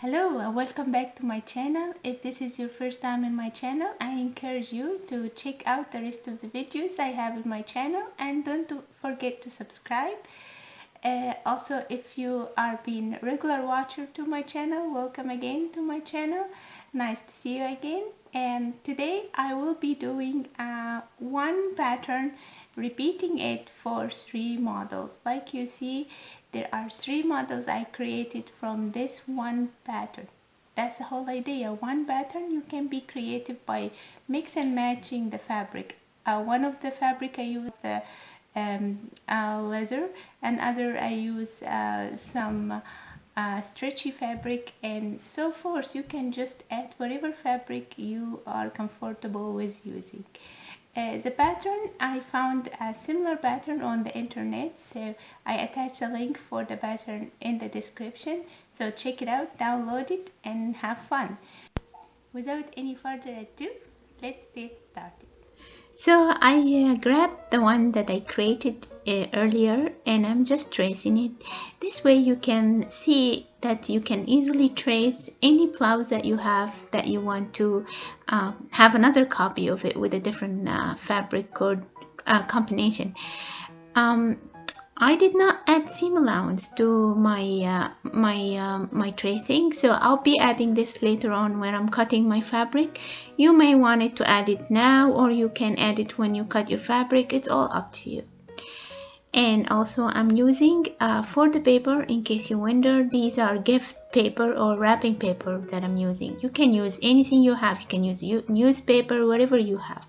Hello and welcome back to my channel. If this is your first time in my channel, I encourage you to check out the rest of the videos I have in my channel and don't forget to subscribe. Also, if you are being a regular watcher to my channel, welcome again to my channel. Nice to see you again. And today I will be doing one pattern, repeating it for 3 models. Like you see, there are 3 models I created from this one pattern. That's the whole idea. One pattern, you can be creative by mix and matching the fabric. One of the fabric I use the leather, and other I use some stretchy fabric, and so forth. You can just add whatever fabric you are comfortable with using. The pattern, I found a similar pattern on the internet, so I attached a link for the pattern in the description. So check it out, download it, and have fun. Without any further ado, let's get started. So I grabbed the one that I created earlier, and I'm just tracing it. This way you can see that you can easily trace any blouse that you have that you want to have another copy of it with a different fabric or combination. I did not add seam allowance to my tracing, so I'll be adding this later on when I'm cutting my fabric. You may want it to add it now, or you can add it when you cut your fabric. It's all up to you. And also I'm using for the paper, in case you wonder, these are gift paper or wrapping paper that I'm using. You can use anything you have. You can use newspaper, whatever you have.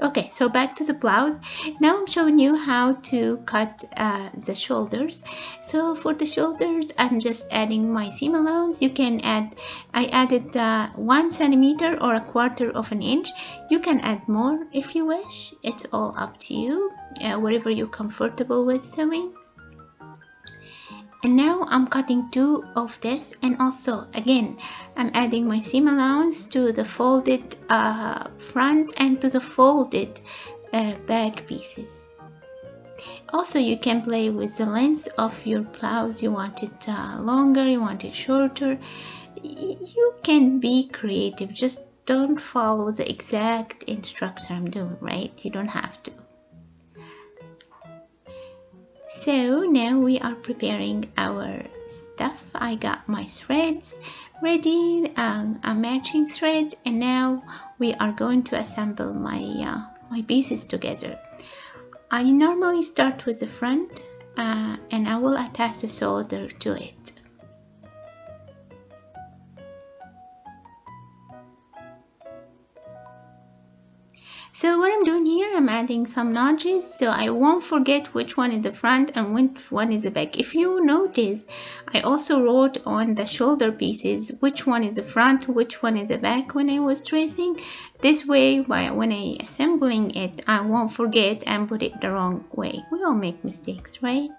Okay, so back to the blouse. Now I'm showing you how to cut the shoulders. So for the shoulders, I'm just adding my seam allowance. You can add, I added 1 centimeter or 1/4 of an inch. You can add more if you wish. It's all up to you, whatever you're comfortable with sewing. And now I'm cutting 2 of this, and also again I'm adding my seam allowance to the folded front and to the folded back pieces. Also, you can play with the length of your blouse. You want it longer, you want it shorter. You can be creative. Just don't follow the exact instruction I'm doing, right? You don't have to. So now we are preparing our stuff. I got my threads ready, a matching thread, and now we are going to assemble my pieces together. I normally start with the front and I will attach the shoulder to it. So what I'm doing here, I'm adding some notches so I won't forget which one is the front and which one is the back. If you notice, I also wrote on the shoulder pieces which one is the front, which one is the back when I was tracing. This way, when I assembling it, I won't forget and put it the wrong way. We all make mistakes, right?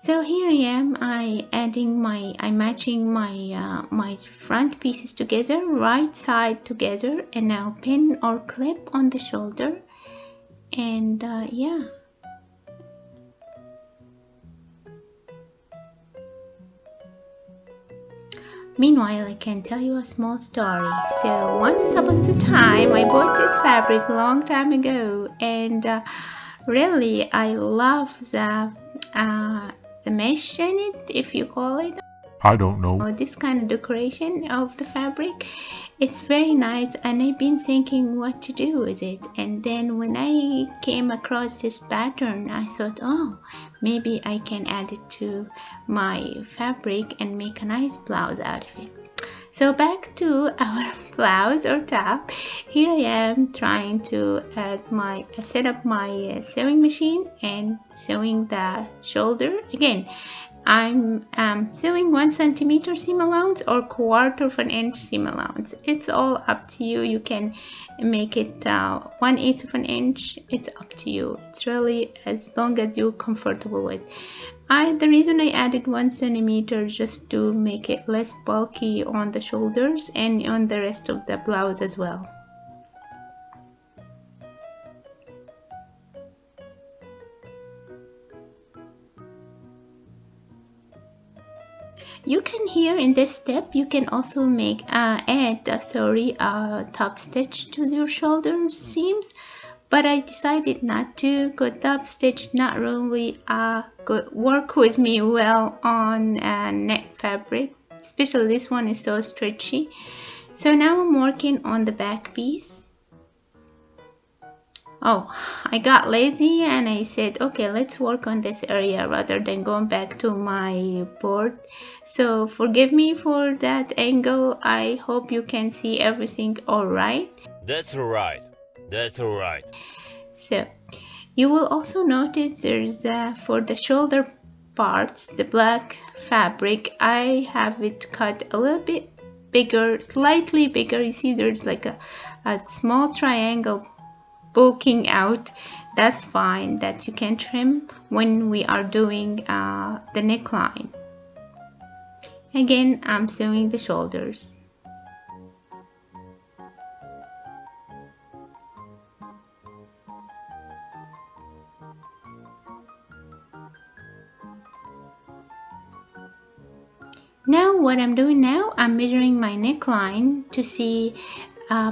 So here I am, I'm matching my front pieces together, right side together, and now pin or clip on the shoulder, and yeah. Meanwhile, I can tell you a small story. So once upon a time, I bought this fabric a long time ago, and really I love the mesh in it, if you call it. I don't know. This kind of decoration of the fabric. It's very nice, and I've been thinking what to do with it. And then when I came across this pattern, I thought, oh, maybe I can add it to my fabric and make a nice blouse out of it. So back to our blouse or top. Here I am trying to set up my sewing machine and sewing the shoulder. Again, I'm sewing 1 centimeter seam allowance or 1/4 of an inch seam allowance. It's all up to you. You can make it 1/8 of an inch. It's up to you. It's really as long as you're comfortable with. The reason I added 1 centimeter just to make it less bulky on the shoulders and on the rest of the blouse as well. You can here in this step, you can also add a top stitch to your shoulder seams, but I decided not to, because top stitch not really work with me well on net fabric, especially this one is so stretchy. So now I'm working on the back piece. Oh, I got lazy and I said, okay, let's work on this area rather than going back to my board. So forgive me for that angle. I hope you can see everything all right. That's all right. That's all right. So you will also notice there's for the shoulder parts, the black fabric, I have it cut a little bit bigger, slightly bigger. You see there's like a small triangle poking out. That's fine, that you can trim when we are doing the neckline. Again, I'm sewing the shoulders. Now what I'm doing now, I'm measuring my neckline to see how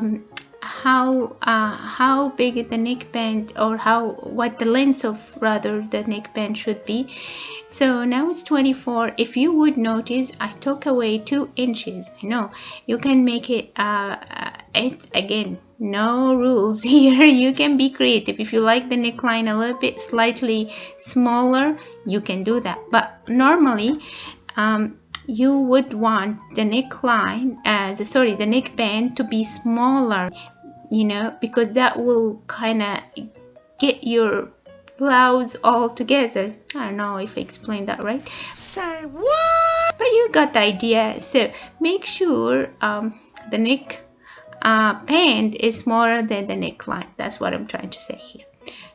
big the neckband, or what the length of rather the neckband should be. So now it's 24. If you would notice, I took away 2 inches. I know you can make it again, no rules here. You can be creative. If you like the neckline a little bit slightly smaller, you can do that, but normally you would want the neckline the neckband to be smaller, you know, because that will kind of get your blouse all together. I don't know if I explained that right. Say what? But you got the idea. So make sure the neck band is smaller than the neckline. That's what I'm trying to say here.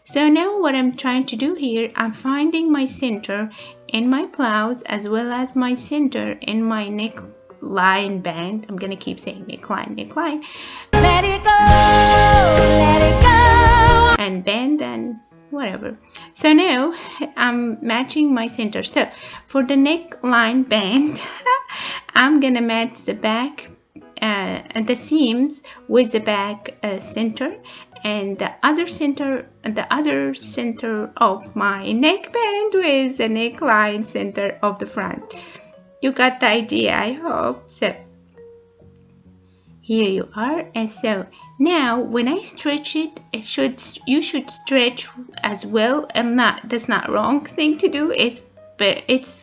So now what I'm trying to do here, I'm finding my center in my blouse as well as my center in my neckline band. I'm gonna keep saying neckline. Let it go, and band and whatever. So now I'm matching my center. So for the neckline band, I'm gonna match the back and the seams with the back center, and the other center of my neckband with the neckline center of the front. You got the idea, I hope. So here you are. And so now when I stretch it, you should stretch as well. That's not wrong thing to do. It's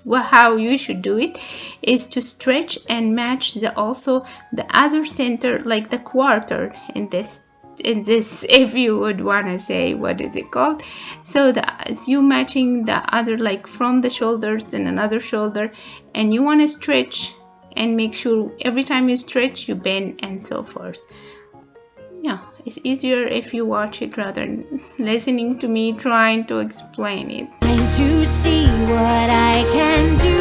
how you should do it, is to stretch and match also the other center, like the quarter in this, if you would want to say, what is it called? So as you matching the other, like from the shoulders and another shoulder, and you want to stretch and make sure every time you stretch you bend and so forth. Yeah, it's easier if you watch it rather than listening to me trying to explain it. Trying to see what I can do.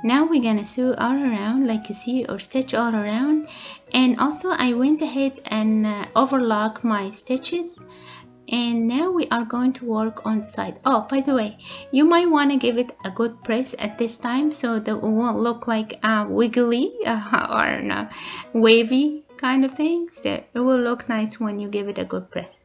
Now we're gonna sew all around, like you see, or stitch all around. And also I went ahead and overlock my stitches, and now we are going to work on the side. Oh, by the way, you might want to give it a good press at this time so that it won't look like wiggly or no, wavy kind of thing. So it will look nice when you give it a good press.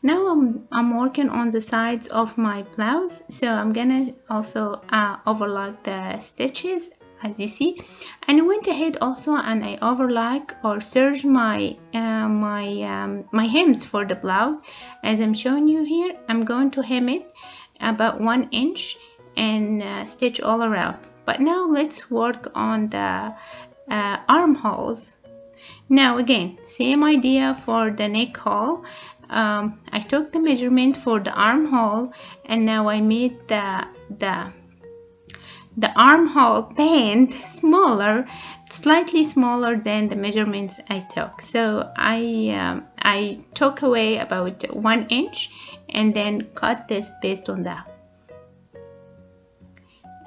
Now I'm working on the sides of my blouse, so I'm gonna also overlock the stitches, as you see. And I went ahead also and I overlock or serge my my hems for the blouse. As I'm showing you here, I'm going to hem it about 1 inch and stitch all around. But now let's work on the armholes. Now again, same idea for the neck hole. I took the measurement for the armhole, and now I made the armhole band smaller, slightly smaller than the measurements I took. So I took away about 1 inch and then cut this based on that.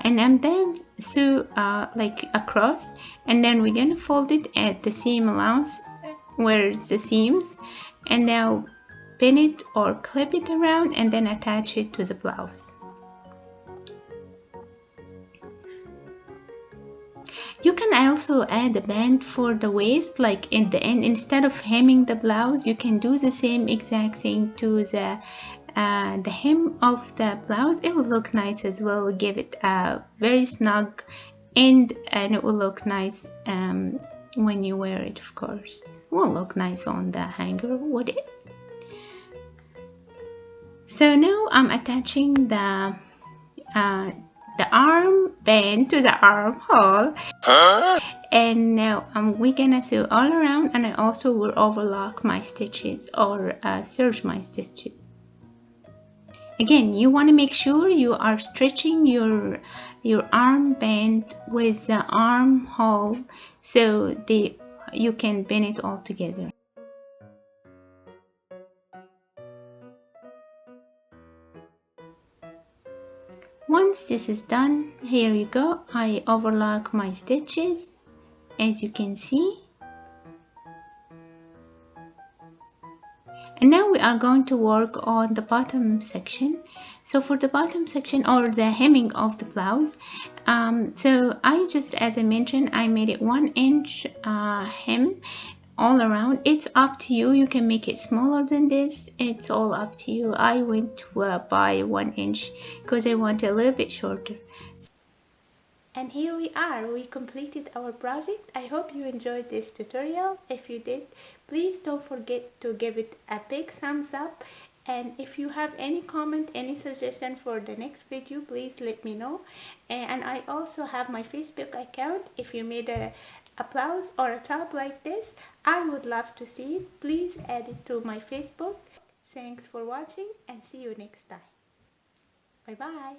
and I'm then sew like across, and then we're gonna fold it at the seam allowance where it's the seams, and now pin it or clip it around and then attach it to the blouse. You can also add a band for the waist, like in the end, instead of hemming the blouse, you can do the same exact thing to the hem of the blouse. It will look nice as well. Give it a very snug end, and it will look nice when you wear it. Of course, it will look nice on the hanger, would it? So now I'm attaching the arm band to the armhole. And now we're gonna sew all around, and I also will overlock my stitches or serge my stitches. Again, you want to make sure you are stretching your arm band with the armhole so you can bend it all together. Once this is done, here you go, I overlock my stitches, as you can see. And now we are going to work on the bottom section. So for the bottom section, or the hemming of the blouse, so I just, as I mentioned, I made it 1 inch hem all around. It's up to you. You can make it smaller than this. It's all up to you. I went by 1 inch because I want it a little bit shorter. And here we are, we completed our project. I hope you enjoyed this tutorial. If you did, please don't forget to give it a big thumbs up. And if you have any comment, any suggestion for the next video, please let me know. And I also have my Facebook account. If you made a blouse or a top like this, I would love to see it. Please add it to my Facebook. Thanks for watching, and see you next time. Bye bye.